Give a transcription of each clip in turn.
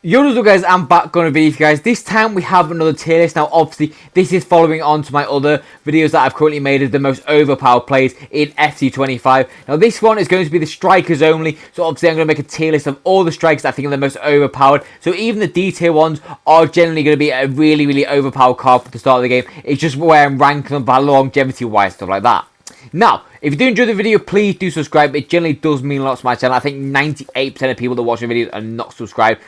Yo, guys, I'm back on a video for you guys. This time we have another tier list. Now, obviously, this is following on to my other videos that I've currently made of the most overpowered players in FC25. Now, this one is going to be the strikers only. So, obviously, I'm going to make a tier list of all the strikers I think are the most overpowered. So, even the D tier ones are generally going to be a really overpowered card for the start of the game. It's just where I'm ranking them by longevity-wise, stuff like that. Now, if you do enjoy the video, please do subscribe. It generally does mean a lot to my channel. I think 98% of people that watch the videos are not subscribed.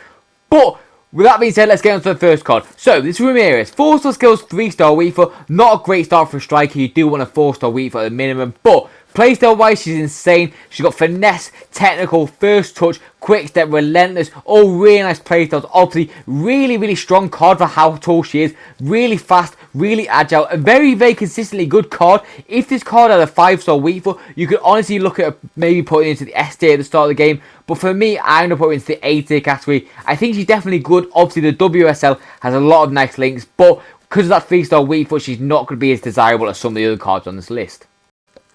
But with that being said, let's get on to the first card. So, this is Ramirez. 4-star skills, 3-star weak foot. Not a great start for a striker. You do want a 4-star weak foot at the minimum. But playstyle wise, she's insane. She's got finesse, technical, first touch, quick step, relentless. All really nice playstyles. Obviously, really strong card for how tall she is. Really fast, really agile. A very consistently good card. If this card had a 5-star weak foot, you could honestly look at maybe putting it into the S tier at the start of the game. But for me, I'm going to put it into the A tier category. I think she's definitely good. Obviously, the WSL has a lot of nice links. But because of that 3-star weak foot, she's not going to be as desirable as some of the other cards on this list.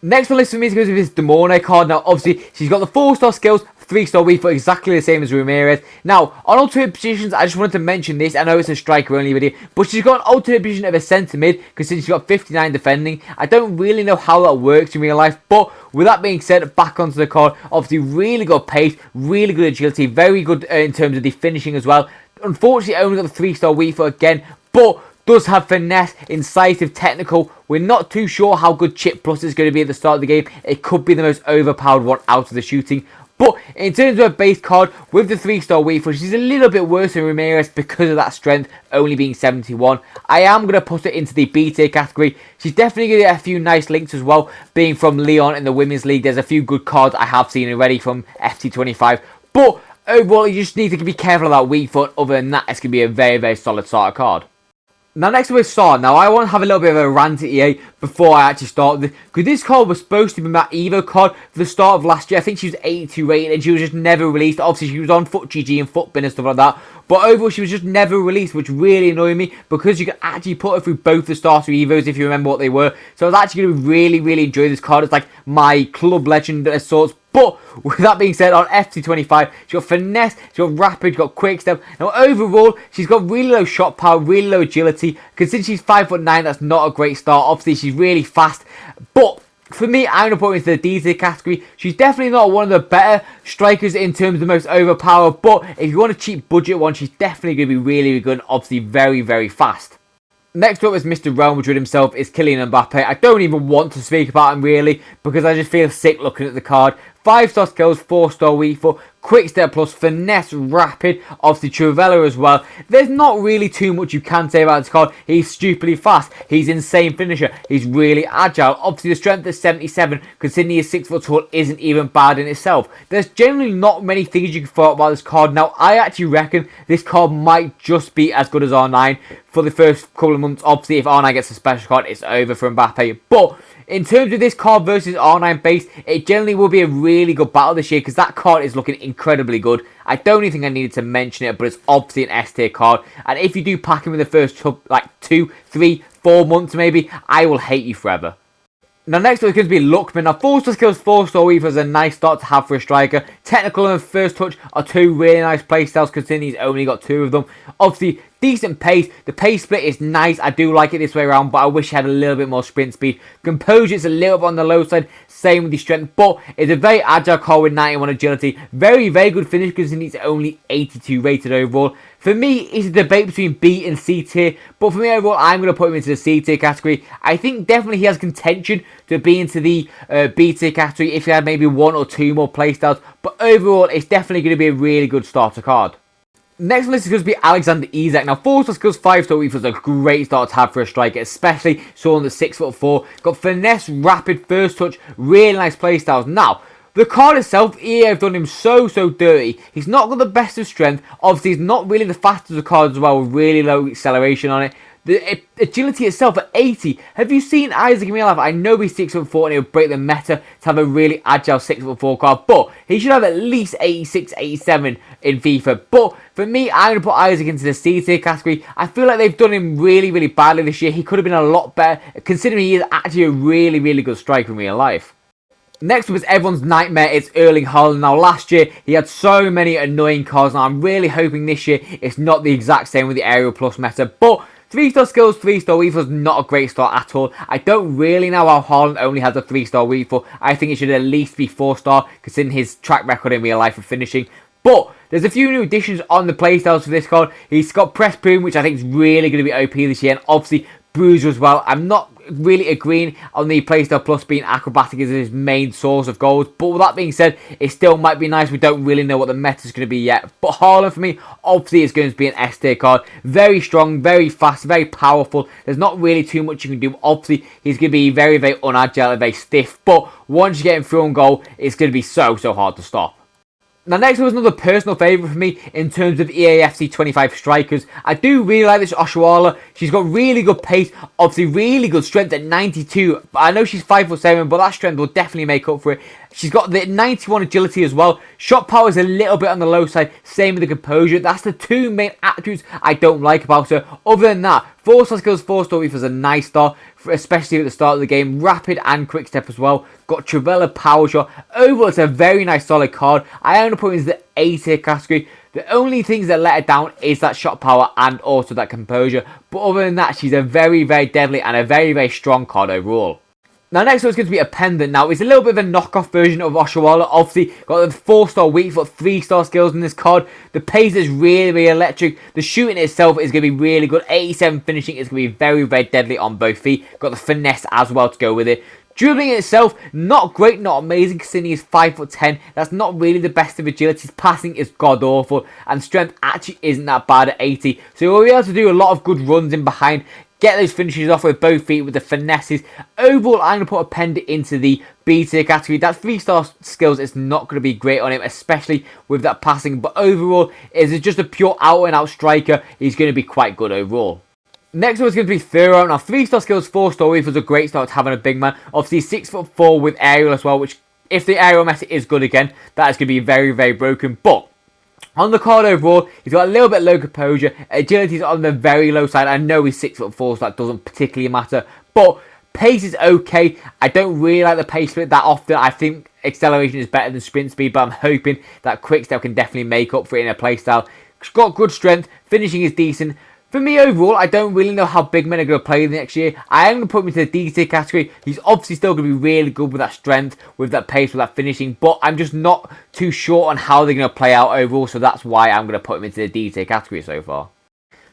Next on the list for me is going to be this Dumornay card. Now, obviously, she's got the 4-star skills, 3-star weak foot, exactly the same as Ramirez. Now, on alternate positions, I just wanted to mention this. I know it's a striker only video, but she's got an alternate position of a centre mid, because she's got 59 defending. I don't really know how that works in real life, but with that being said, back onto the card. Obviously, really good pace, really good agility, very good in terms of the finishing as well. Unfortunately, only got the 3-star weak foot again, but does have finesse, incisive, technical. We're not too sure how good Chip Plus is going to be at the start of the game. It could be the most overpowered one out of the shooting. But in terms of a base card, with the 3-star weak foot, she's a little bit worse than Ramirez because of that strength, only being 71. I am going to put it into the B tier category. She's definitely going to get a few nice links as well, being from Lyon in the Women's League. There's a few good cards I have seen already from FC25. But overall, you just need to be careful of that weak foot. Other than that, it's going to be a very solid starter card. Now, next up is Sarr. Now, I want to have a little bit of a rant at EA before I actually start this, because this card was supposed to be my Evo card for the start of last year. I think she was 82 rated and she was just never released. Obviously, she was on Foot GG and Footbin and stuff like that. But overall, she was just never released, which really annoyed me, because you could actually put her through both the starter Evos if you remember what they were. So I was actually going to really enjoy this card. It's like my club legend of sorts. But with that being said, on FC25, she's got finesse, she's got rapid, she's got quick step. Now overall, she's got really low shot power, really low agility. Considering she's 5'9", that's not a great start. Obviously, she's really fast. But for me, I'm going to put her into the D tier category. She's definitely not one of the better strikers in terms of the most overpowered. But if you want a cheap budget one, she's definitely going to be really good. Obviously, very fast. Next up is Mr. Real Madrid himself, is Kylian Mbappe. I don't even want to speak about him really, because I just feel sick looking at the card. 5-star skills, 4-star weak foot, quick step plus, finesse, rapid, obviously Trivela as well. There's not really too much you can say about this card. He's stupidly fast, he's insane finisher, he's really agile. Obviously the strength is 77, considering he's 6 foot tall isn't even bad in itself. There's generally not many things you can throw about this card. Now I actually reckon this card might just be as good as R9 for the first couple of months. Obviously if R9 gets a special card, it's over for Mbappe. But in terms of this card versus R9 base, it generally will be a really good battle this year, because that card is looking incredibly good. I don't even think I needed to mention it, but it's obviously an S tier card. And if you do pack him in the first like 2, 3, 4 months maybe, I will hate you forever. Now next up is going to be Lookman. Now 4-star skills, 4-star weave is a nice start to have for a striker. Technical and first touch are two really nice playstyles, considering he's only got 2 of them. Obviously, decent pace. The pace split is nice. I do like it this way around, but I wish he had a little bit more sprint speed. Composure is a little bit on the low side. Same with the strength, but it's a very agile card with 91 agility. Very good finish, considering he's only 82 rated overall. For me, it's a debate between B and C tier, but for me overall, I'm going to put him into the C tier category. I think definitely he has contention to be into the B tier category if he had maybe 1 or 2 more playstyles, but overall, it's definitely going to be a really good starter card. Next on the list is going to be Alexander Isak. Now, 4-star skills, 5-star weak foot is a great start to have for a striker, especially someone that's 6'4". Got finesse, rapid, first touch, really nice playstyles. Now, the card itself, EA have done him so dirty. He's not got the best of strength. Obviously, he's not really the fastest of the cards as well, with really low acceleration on it. The agility itself at 80. Have you seen Isak in real life? I know he's 6'4" and he'll break the meta to have a really agile 6'4" card, but he should have at least 86, 87 in FIFA. But for me, I'm going to put Isak into the C tier category. I feel like they've done him really badly this year. He could have been a lot better, considering he is actually a really good striker in real life. Next was everyone's nightmare, it's Erling Haaland. Now last year he had so many annoying cards, and I'm really hoping this year it's not the exact same with the Aerial Plus meta, but 3-star skills, 3-star weave was not a great start at all. I don't really know how Haaland only has a 3-star weave for. I think it should at least be 4-star, considering his track record in real life of finishing. But there's a few new additions on the playstyles for this card. He's got Press Boom, which I think is really going to be OP this year, and obviously Bruiser as well. I'm not really agreeing on the playstyle plus being acrobatic as his main source of goals, but with that being said, it still might be nice. We don't really know what the meta is going to be yet, but Haaland for me obviously is going to be an S tier card. Very strong, very fast, very powerful. There's not really too much you can do. Obviously he's going to be very unagile and very stiff, but once you get him through on goal, it's going to be so hard to stop. Now next was another personal favourite for me in terms of EAFC 25 strikers. I do really like this Oshoala. She's got really good pace, obviously really good strength at 92. But I know she's 5'7", but that strength will definitely make up for it. She's got the 91 agility as well. Shot power is a little bit on the low side, same with the composure. That's the two main attributes I don't like about her. Other than that, 4-star skills, 4-star weave is a nice start, especially at the start of the game. Rapid and quick step as well. Got Trivela power shot. Overall, it's a very nice solid card. I am going to put it into the A tier category. The only things that let her down is that shot power and also that composure. But other than that, she's a very deadly and a very strong card overall. Now next up is going to be Openda. Now it's a little bit of a knockoff version of Oshoala. Obviously got the 4-star weak foot, 3-star skills in this card. The pace is really electric. The shooting itself is going to be really good. 87 finishing is going to be very deadly on both feet. Got the finesse as well to go with it. Dribbling itself, not great, not amazing, considering he's 5'10". That's not really the best of agility. His passing is god awful, and strength actually isn't that bad at 80. So he'll be able to do a lot of good runs in behind. Get those finishes off with both feet with the finesses. Overall, I'm going to put Openda into the B tier category. That 3-star skills is not going to be great on him, especially with that passing. But overall, as just a pure out-and-out striker, he's going to be quite good overall. Next one is going to be Thuram. Now, 3-star skills, 4-star weave was a great start to having a big man. Obviously, 6'4" with aerial as well, which, if the aerial meta is good again, that is going to be very broken. But on the card overall, he's got a little bit low composure. Agility is on the very low side. I know he's 6'4", so that doesn't particularly matter. But pace is okay. I don't really like the pace split that often. I think acceleration is better than sprint speed, but I'm hoping that quick step can definitely make up for it in a playstyle. He's got good strength. Finishing is decent. For me overall, I don't really know how big men are going to play next year. I am going to put him into the D tier category. He's obviously still going to be really good with that strength, with that pace, with that finishing, but I'm just not too sure on how they're going to play out overall, so that's why I'm going to put him into the D tier category so far.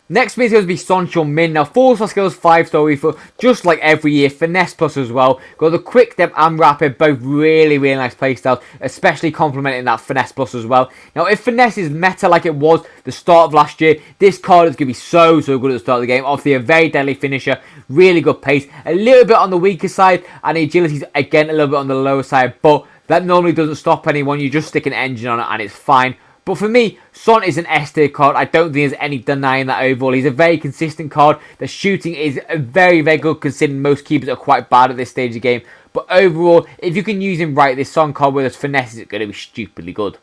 Next is going to be Son Now, 4-star skills, 5-star weave, just like every year. Finesse plus as well. Got the quick step and rapid, both really nice playstyles, especially complementing that finesse plus as well. Now, if finesse is meta like it was the start of last year, this card is going to be so good at the start of the game. Obviously, a very deadly finisher, really good pace, a little bit on the weaker side, and the agility is again a little bit on the lower side, but that normally doesn't stop anyone. You just stick an engine on it and it's fine. But for me, Son is an S tier card. I don't think there's any denying that overall. He's a very consistent card. The shooting is very good, considering most keepers are quite bad at this stage of the game. But overall, if you can use him right, this Son card with his finesse is going to be stupidly good.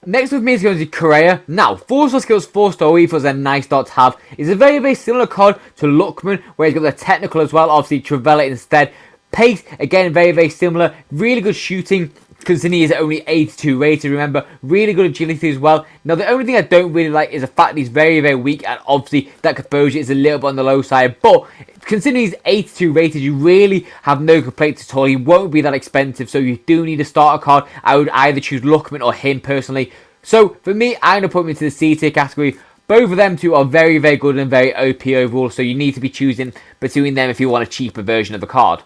Next with me is going to be Correa. Now, 4-star skills, 4-star weave is a nice start to have. It's a very similar card to Lookman, where he's got the technical as well. Obviously, Trivela instead. Pace, again, very similar. Really good shooting, considering he is only 82 rated, remember. Really good agility as well. Now, the only thing I don't really like is the fact that he's very weak, and obviously that composure is a little bit on the low side. But considering he's 82 rated, you really have no complaints at all. He won't be that expensive, so you do need a starter card. I would either choose Lookman or him personally. So, for me, I'm going to put him into the C tier category. Both of them two are very good and very OP overall, so you need to be choosing between them if you want a cheaper version of the card.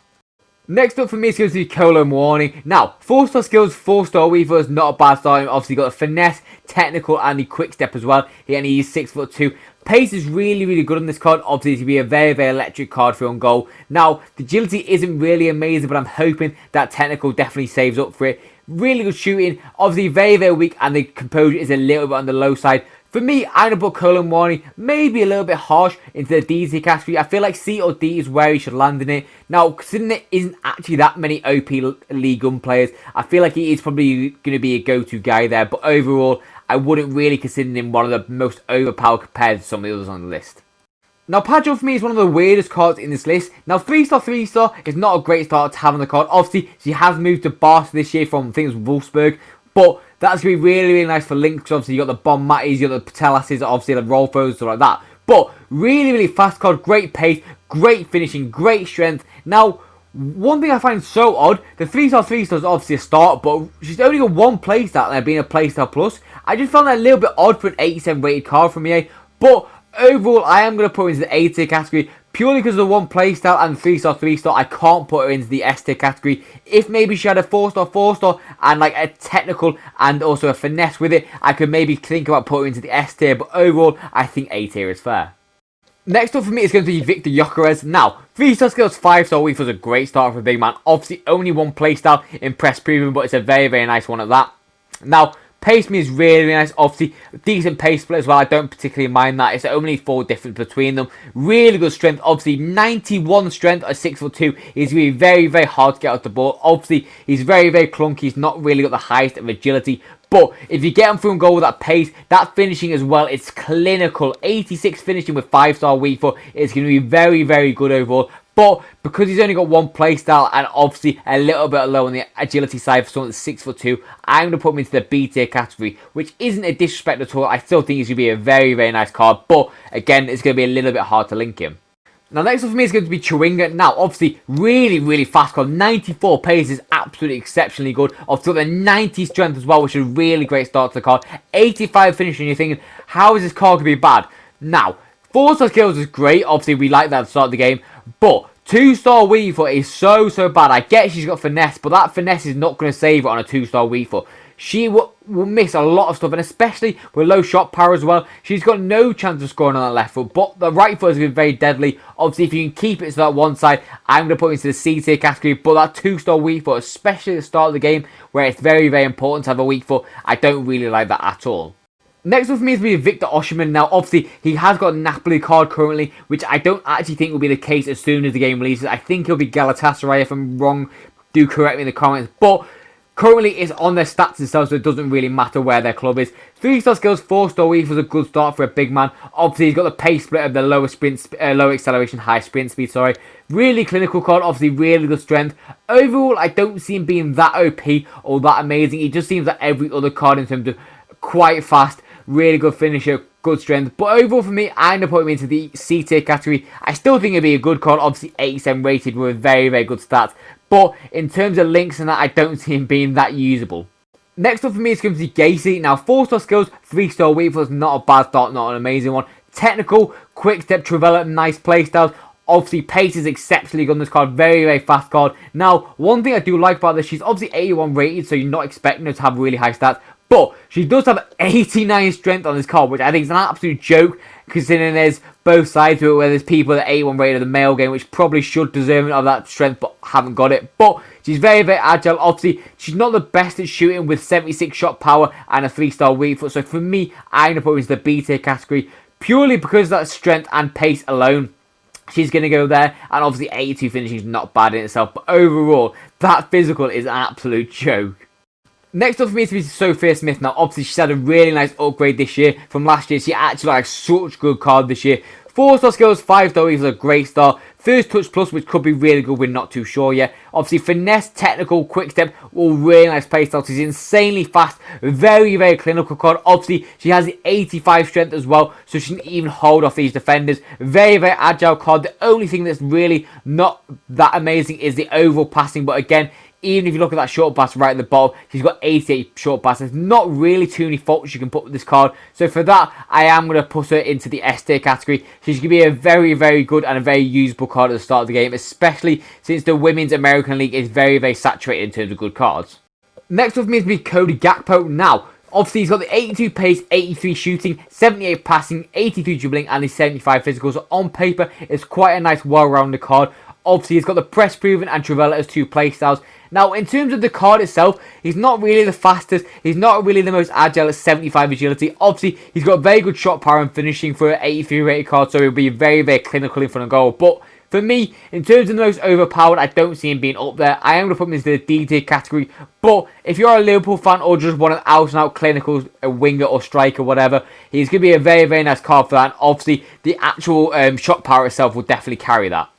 Next up for me is going to be Kolo Muani. Now, 4-star skills, 4-star weaver is not a bad start. Obviously got the finesse, technical, and the quick step as well. He only is 6'2". Pace is really good on this card. Obviously, it's going to be a very electric card for on goal. Now, the agility isn't really amazing, but I'm hoping that technical definitely saves up for it. Really good shooting. Obviously, very weak, and the composure is a little bit on the low side. For me, I'm going to put Kolo Muani maybe a little bit harsh into the D tier category. I feel like C or D is where he should land in it. Now, considering there isn't actually that many OP League 1 players, I feel like he is probably going to be a go-to guy there. But overall, I wouldn't really consider him one of the most overpowered compared to some of the others on the list. Now, Pajor for me is one of the weirdest cards in this list. Now, 3-star, 3-star is not a great start to have on the card. Obviously, she has moved to Barca this year from, I think it was Wolfsburg. But that's going to be really, really nice for links. Obviously, you got the Bon Matties, you got the Patellases, obviously the Rolfos, stuff like that. But really, really fast card, great pace, great finishing, great strength. Now, one thing I find so odd, the 3-star, 3-star is obviously a start, but she's only got one playstyle, there being a playstyle plus. I just found that a little bit odd for an 87 rated card from EA. But overall, I am going to put her into the A tier category purely because of the one playstyle and 3-star, 3-star. I can't put her into the S tier category. If maybe she had a 4-star, 4-star and like a technical and also a finesse with it, I could maybe think about putting her into the S tier. But overall, I think A tier is fair. Next up for me is going to be Victor Gyokeres. Now, 3-star skills, 5-star weave was a great start for a big man. Obviously, only one playstyle in press proven, but it's a very, very nice one at that. Now, pace me is really, really nice. Obviously, decent pace split as well. I don't particularly mind that. It's only 4 difference between them. Really good strength. Obviously, 91 strength at 6'2" is really very, very hard to get out the ball. Obviously, he's very, very clunky. He's not really got the highest of agility. But if you get him through and goal with that pace, that finishing as well, it's clinical. 86 finishing with 5-star weak foot is going to be very, very good overall. But because he's only got one playstyle and obviously a little bit low on the agility side for someone that's 6'2", I'm going to put him into the B tier category, which isn't a disrespect at all. I still think he's going to be a very, very nice card. But again, it's going to be a little bit hard to link him. Now, next up for me is going to be Chawinga. Now, obviously, really, really fast card. 94 pace is absolutely exceptionally good. Obviously, the 90 strength as well, which is a really great start to the card. 85 finishing, you're thinking, how is this card going to be bad? Now, 4-star skills is great. Obviously, we like that at the start of the game. But 2-star weave foot is so, so bad. I get she's got finesse, but that finesse is not going to save her on a 2-star weave foot. She will miss a lot of stuff, and especially with low shot power as well. She's got no chance of scoring on that left foot, but the right foot is going to be very deadly. Obviously, if you can keep it to that one side, I'm going to put it into the C tier category. But that 2-star weak foot, especially at the start of the game, where it's very, very important to have a weak foot, I don't really like that at all. Next up for me is going to be Victor Osimhen. Now, obviously, he has got a Napoli card currently, which I don't actually think will be the case as soon as the game releases. I think he'll be Galatasaray. If I'm wrong, do correct me in the comments. But currently, it's on their stats themselves, so it doesn't really matter where their club is. 3-star skills, 4-star weave was a good start for a big man. Obviously, he's got the pace split of the lower acceleration, high sprint speed, sorry. Really clinical card, obviously really good strength. Overall, I don't see him being that OP or that amazing. He just seems like every other card in terms of quite fast, really good finisher, good strength. But overall for me, I'm going to put him into the C tier category. I still think it'd be a good card, obviously 87 rated with very, very good stats. But in terms of links and that, I don't see him being that usable. Next up for me is going to be Geyse. Now, 4-star skills, 3-star weak foot, not a bad start, not an amazing one. Technical, quick step, Travella, nice playstyles. Obviously, pace is exceptionally good on this card. Very, very fast card. Now, one thing I do like about this, she's obviously 81 rated, so you're not expecting her to have really high stats. But she does have 89 strength on this card, which I think is an absolute joke, considering there's both sides to it, where there's people that 81 rated in the male game, which probably should deserve it of that strength, but haven't got it. But she's very, very agile. Obviously, she's not the best at shooting with 76 shot power and a 3-star weak foot. So for me, I'm going to put her into the B tier category, purely because of that strength and pace alone. She's going to go there, and obviously 82 finishing is not bad in itself. But overall, that physical is an absolute joke. Next up for me is to be Sophia Smith. Now, obviously, she's had a really nice upgrade this year from last year. She actually had such good card this year. 4-star skills, 5-star is a great start. First touch plus, which could be really good. We're not too sure yet. Obviously, finesse, technical, quick step, all really nice playstyle. She's insanely fast, very, very clinical card. Obviously, she has the 85 strength as well, so she can even hold off these defenders. Very, very agile card. The only thing that's really not that amazing is the overall passing, but again, even if you look at that short pass right at the bottom, she's got 88 short passes. Not really too many faults you can put with this card. So for that, I am going to put her into the S tier category. She's going to be a very, very good and a very usable card at the start of the game, especially since the Women's American League is very, very saturated in terms of good cards. Next up for me is going to be Cody Gakpo. Now, obviously, he's got the 82 pace, 83 shooting, 78 passing, 83 dribbling, and the 75 physical. So on paper, it's quite a nice, well-rounded card. Obviously, he's got the press proven and Travella as 2 playstyles. Now, in terms of the card itself, he's not really the fastest. He's not really the most agile at 75 agility. Obviously, he's got very good shot power and finishing for an 83 rated card, so he'll be very, very clinical in front of goal. But for me, in terms of the most overpowered, I don't see him being up there. I am going to put him into the D tier category. But if you're a Liverpool fan or just want an out-and-out clinical winger or striker, whatever, he's going to be a very, very nice card for that. And obviously, the actual shot power itself will definitely carry that.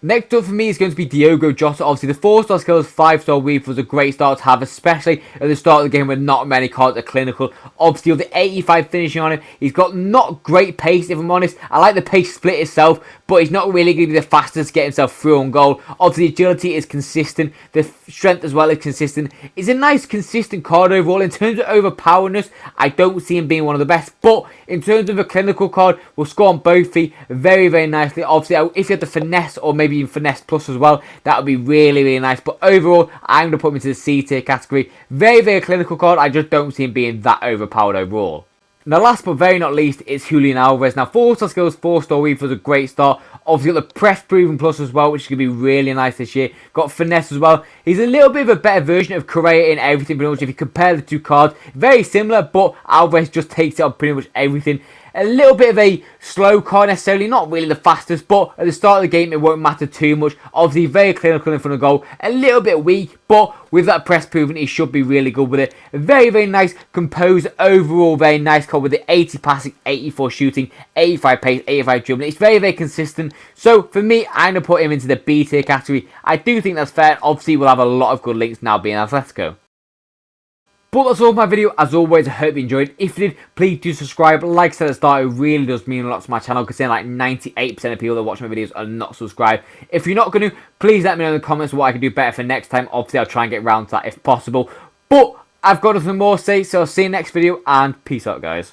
Next up for me is going to be Diogo Jota. Obviously, the 4-star skills, 5-star weave was a great start to have, especially at the start of the game when not many cards are clinical. Obviously, with the 85 finishing on him, he's got not great pace, if I'm honest. I like the pace split itself, but he's not really going to be the fastest to get himself through on goal. Obviously, the agility is consistent. The strength as well is consistent. It's a nice, consistent card overall. In terms of overpowerness, I don't see him being one of the best. But in terms of a clinical card, will score on both feet very, very nicely. Obviously, if you had the finesse or maybe even finesse plus as well, that would be really, really nice. But overall, I'm going to put him into the C tier category. Very, very clinical card. I just don't see him being that overpowered overall. Now, last but very not least, is Julian Alvarez. Now, 4-star skills, 4-star weave was a great start. Obviously, got the press proven plus as well, which is going to be really nice this year. Got finesse as well. He's a little bit of a better version of Correa in everything, pretty much. If you compare the two cards, very similar, but Alvarez just takes it on pretty much everything. A little bit of a slow card necessarily, not really the fastest, but at the start of the game it won't matter too much. Obviously very clinical in front of goal, a little bit weak, but with that press proven he should be really good with it. Very, very nice, composed, overall very nice card with the 80 passing, 84 shooting, 85 pace, 85 dribbling. It's very, very consistent. So for me, I'm going to put him into the B tier category. I do think that's fair. Obviously we'll have a lot of good links now being Atletico. But that's all for my video. As always, I hope you enjoyed. If you did, please do subscribe. Like I said at the start, it really does mean a lot to my channel, considering like 98% of people that watch my videos are not subscribed. If you're not going to, please let me know in the comments what I can do better for next time. Obviously, I'll try and get around to that if possible. But I've got nothing more to say, so I'll see you next video, and peace out, guys.